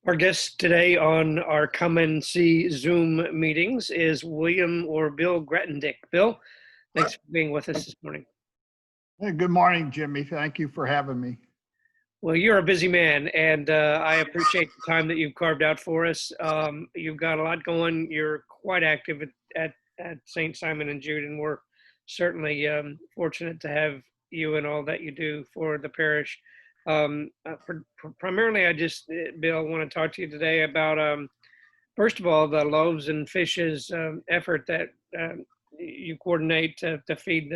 Our guest today on our Come and See Zoom meetings is William or Bill Grattendick. Bill, thanks for being with us this morning. Hey, good morning, Jimmy. Thank you for having me. Well, you're a busy man, and I appreciate the time that you've carved out for us. You've got a lot going. You're quite active at St. Simon and Jude, and we're certainly fortunate to have you and all that you do for the parish. Primarily, Bill, I want to talk to you today about, first of all, the Loaves and Fishes effort that you coordinate to feed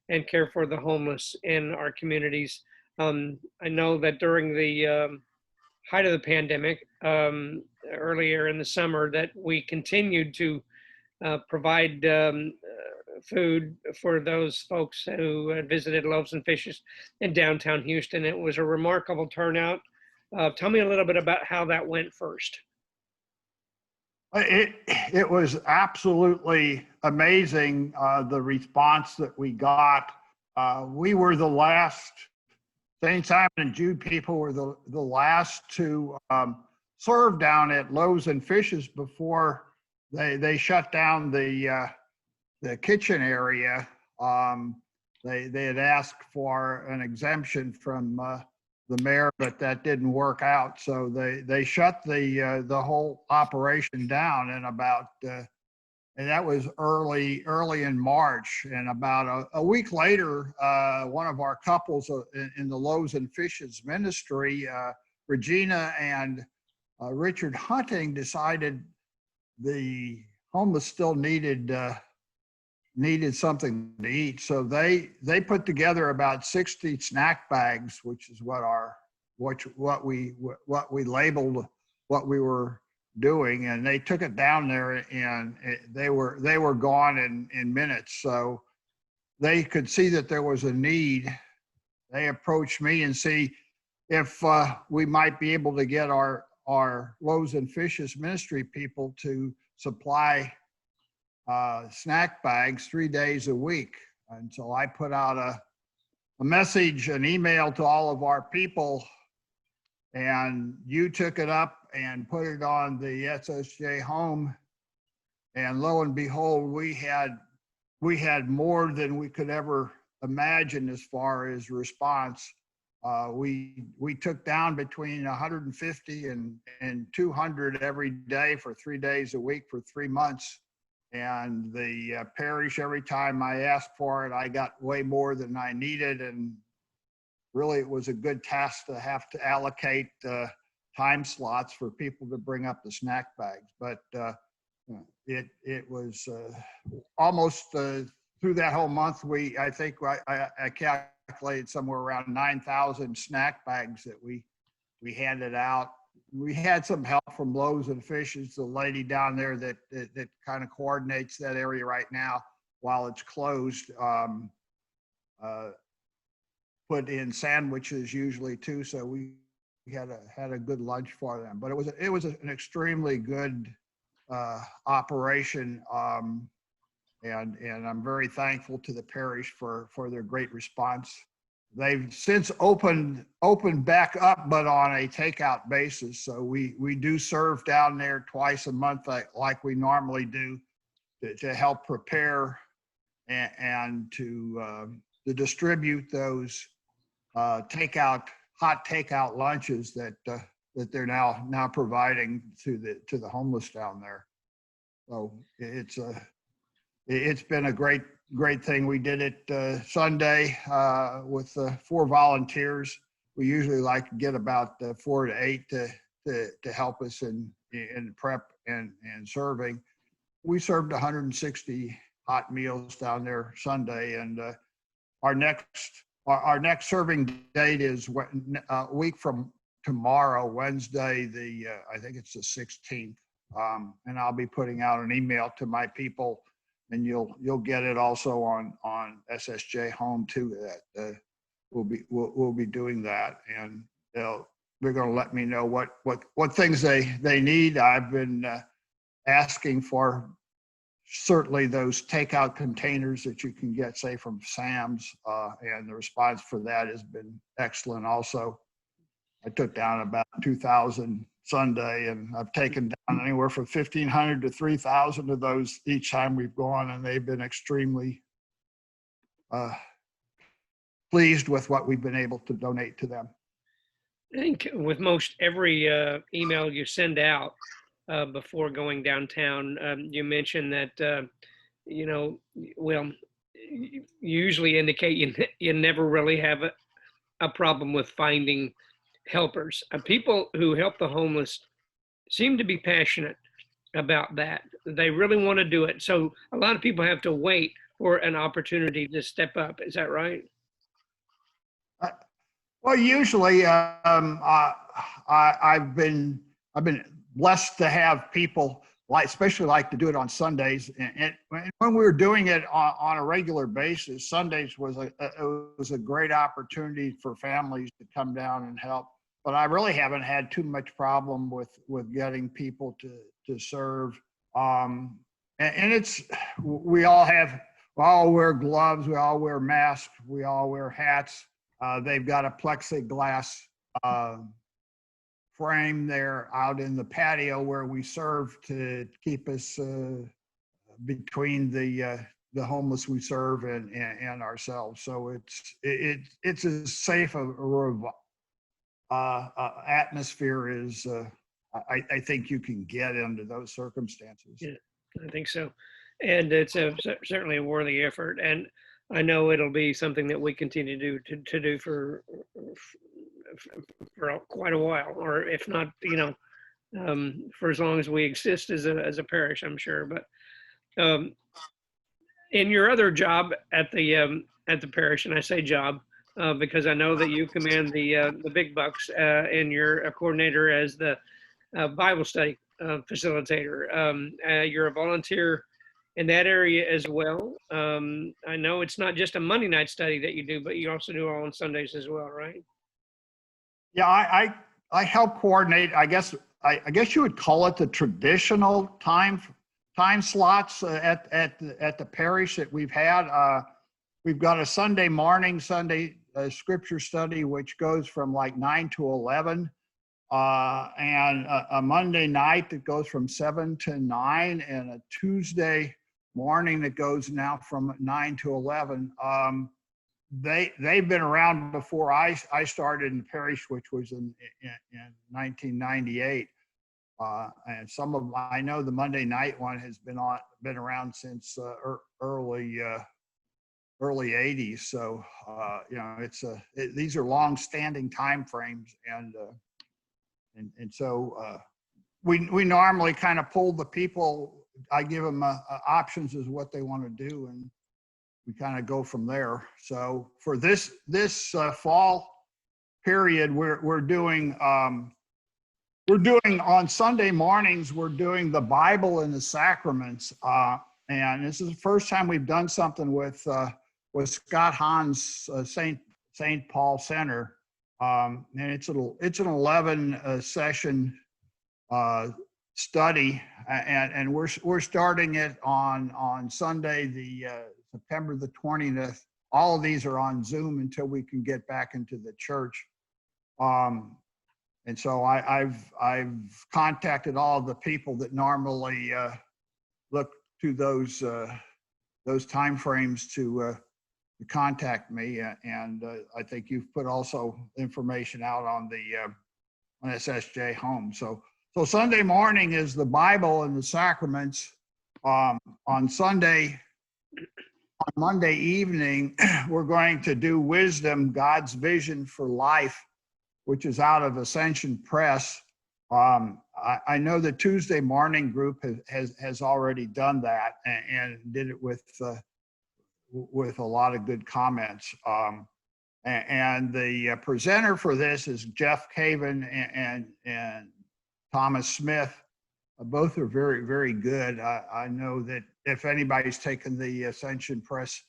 and care for the homeless in our communities. I know that during the height of the pandemic, earlier in the summer, that we continued to provide food for those folks who had visited Loaves and Fishes in downtown Houston. It was a remarkable turnout. Tell me a little bit about how that went first. It was absolutely amazing, the response that we got. We were the last, St. Simon and Jude people were the last to serve down at Loaves and Fishes before they shut down the kitchen area. They had asked for an exemption from the mayor, but that didn't work out. So they shut the whole operation down in about, and that was early in March. And about a week later, one of our couples in the Loaves and Fishes ministry, Regina and Richard Hunting, decided the homeless still needed something to eat. So they put together about 60 snack bags, which is what we labeled what we were doing, and they took it down there, and they were gone in minutes. So they could see that there was a need. They approached me and see if we might be able to get our Loaves and Fishes ministry people to supply snack bags 3 days a week. And so I put out a message, an email to all of our people, and you took it up and put it on the SSJ home. And lo and behold, we had more than we could ever imagine as far as response. We took down between 150 and 200 every day for 3 days a week for 3 months. And the parish, every time I asked for it, I got way more than I needed. And really, it was a good task to have to allocate time slots for people to bring up the snack bags. But it was almost through that whole month, I think I calculated somewhere around 9,000 snack bags that we handed out. We had some help from Loaves and Fishes, the lady down there that kind of coordinates that area right now while it's closed. Put in sandwiches usually too, so we had a good lunch for them. But it was an extremely good operation, and I'm very thankful to the parish for their great response. They've since opened back up, but on a takeout basis. So we do serve down there twice a month, like we normally do, to help prepare and to distribute those hot takeout lunches that they're now providing to the homeless down there. So it's been a great thing. We did it Sunday with 4 volunteers. We usually like to get about 4 to 8 to help us in prep and serving. We served 160 hot meals down there Sunday, and our next serving date is a week from tomorrow, Wednesday, I think it's the 16th. And I'll be putting out an email to my people, and you'll get it also on SSJ Home too. That we'll be doing that, and they're going to let me know what things they need. I've been asking for certainly those takeout containers that you can get, say, from Sam's, and the response for that has been excellent. Also, I took down about 2,000 Sunday, and I've taken down anywhere from 1,500 to 3,000 of those each time we've gone, and they've been extremely pleased with what we've been able to donate to them. I think with most every email you send out before going downtown, you mentioned that, well, you usually indicate you never really have a problem with finding helpers. People who help the homeless seem to be passionate about that. They really want to do it. So a lot of people have to wait for an opportunity to step up. Is that right? Well, usually I've been blessed to have people especially like to do it on Sundays. And when we were doing it on a regular basis, Sundays was a great opportunity for families to come down and help. But I really haven't had too much problem with getting people to serve. And we all wear gloves, we all wear masks, we all wear hats. They've got a plexiglass frame there out in the patio where we serve to keep us between the homeless we serve and ourselves. So it's as safe atmosphere as I think you can get under those circumstances. Yeah, I think so. And it's certainly a worthy effort. And I know it'll be something that we continue to do for quite a while, or if not, for as long as we exist as a parish, I'm sure. But in your other job at the parish, and I say job because I know that you command the big bucks, and you're a coordinator as the Bible study facilitator. You're a volunteer in that area as well. I know it's not just a Monday night study that you do, but you also do it on Sundays as well, right? Yeah, I help coordinate. I guess you would call it the traditional time slots at the parish that we've had. We've got a Sunday morning scripture study, which goes from like 9 to 11. And a Monday night that goes from 7 to 9, and a Tuesday morning that goes now from 9 to 11. They've been around before I started in the parish, which was in 1998. And I know the Monday night one has been around since early 80s. So these are long-standing time frames, and so we normally kind of pull the people. I give them options as what they want to do, and we kind of go from there. So for this fall period, we're doing on Sunday mornings, we're doing the Bible and the sacraments, and this is the first time we've done something with Scott Hahn's St. Paul Center. And it's an 11 session study, and we're starting it on Sunday, the September the 20th. All of these are on Zoom until we can get back into the church. And so I've contacted all the people that normally look to those time frames to contact me, and I think you've put also information out on on SSJ Home. So Sunday morning is the Bible and the sacraments. On Monday evening, we're going to do Wisdom, God's Vision for Life, which is out of Ascension Press. I know the Tuesday morning group has already done that and did it with a lot of good comments. And the presenter for this is Jeff Caven and Thomas Smith. Both are very, very good. I know that if anybody's taken the Ascension Press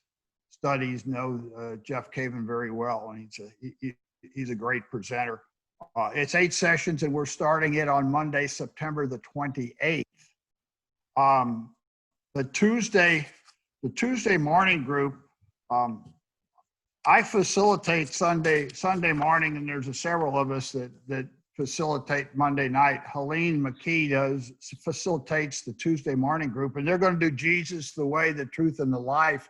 studies, know Jeff Caven very well, and he's a great presenter. It's 8 sessions, and we're starting it on Monday, September the 28th. The Tuesday morning group, I facilitate Sunday morning, and there's several of us that facilitate Monday night. Helene McKee facilitates the Tuesday morning group, and they're going to do Jesus, the Way, the Truth, and the Life,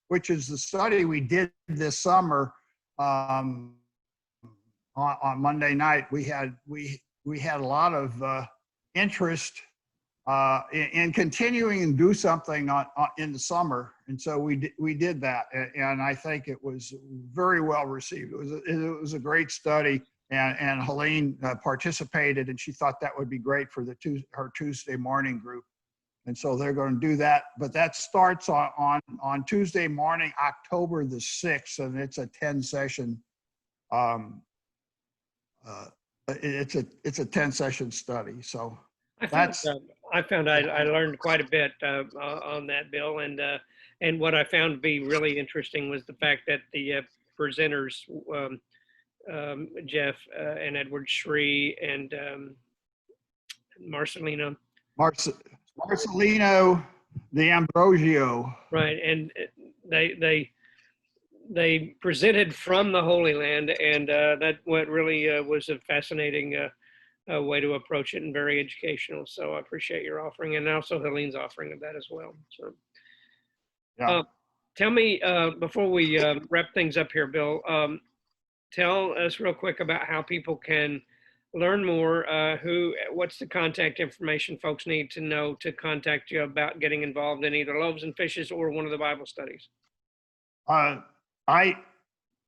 which is the study we did this summer. On Monday night, we had a lot of interest in continuing and do something in the summer, and so we did that, and I think it was very well received. It was a great study, and Helene participated, and she thought that would be great for her Tuesday morning group, and so they're going to do that. But that starts on Tuesday morning, October the 6th, and it's a 10-session. It's a 10-session study, so. I found I learned quite a bit on that, Bill, and what I found to be really interesting was the fact that the presenters, Jeff and Edward Shree and Marcelino, Marcelino D'Ambrosio, right, and they presented from the Holy Land, and that what really was a fascinating way to approach it and very educational. So I appreciate your offering, and also Helene's offering of that as well. So, yeah. Tell me before we wrap things up here, Bill. Tell us real quick about how people can learn more. What's the contact information folks need to know to contact you about getting involved in either Loaves and Fishes or one of the Bible studies?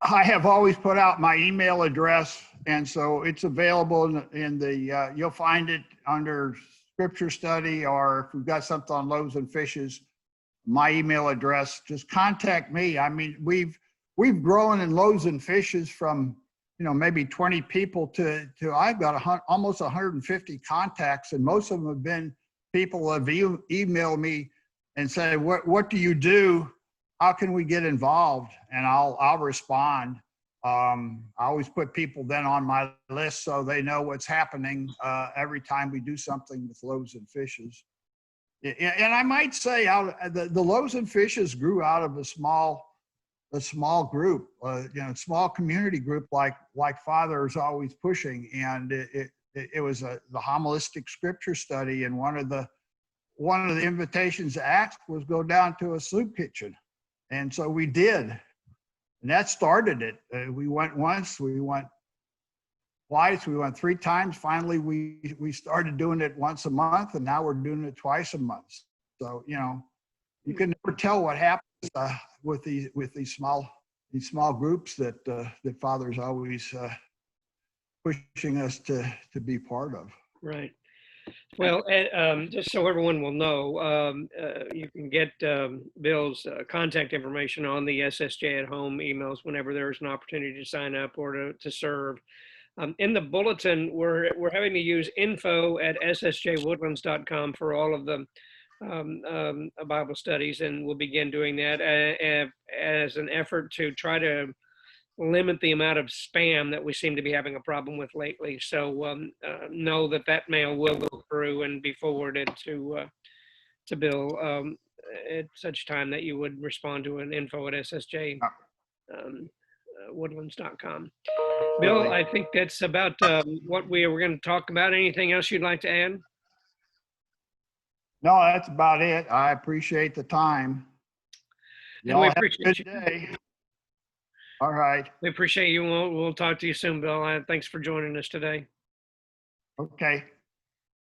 I have always put out my email address, and so it's available in the, you'll find it under Scripture Study, or if we've got something on Loaves and Fishes, my email address, just contact me. I mean, we've grown in Loaves and Fishes from, maybe 20 people to I've got almost 150 contacts, and most of them have been people who have emailed me and say, what do you do? How can we get involved? And I'll respond. I always put people then on my list so they know what's happening every time we do something with Loaves and Fishes. And I might say the Loaves and Fishes grew out of a small group, small community group like Father is always pushing. And it was the homilistic scripture study, and one of the invitations to Acts was go down to a soup kitchen. And so we did, and that started it. We went once, we went twice, we went 3 times. Finally, we started doing it once a month, and now we're doing it twice a month. So, you can never tell what happens with these small groups that Father's always pushing us to be part of. Right. Well, just so everyone will know, you can get Bill's contact information on the SSJ at Home emails whenever there's an opportunity to sign up or to serve. In the bulletin, we're having to use info@ssjwoodlands.com for all of the Bible studies, and we'll begin doing that as an effort to try to limit the amount of spam that we seem to be having a problem with lately. So know that mail will go through and be forwarded to Bill at such time that you would respond to an info@ssjwoodlands.com. Bill, I think that's about what we were going to talk about. Anything else you'd like to add? No, that's about it. I appreciate the time. And we appreciate you. Day. All right. We appreciate you. We'll talk to you soon, Bill. Thanks for joining us today. Okay.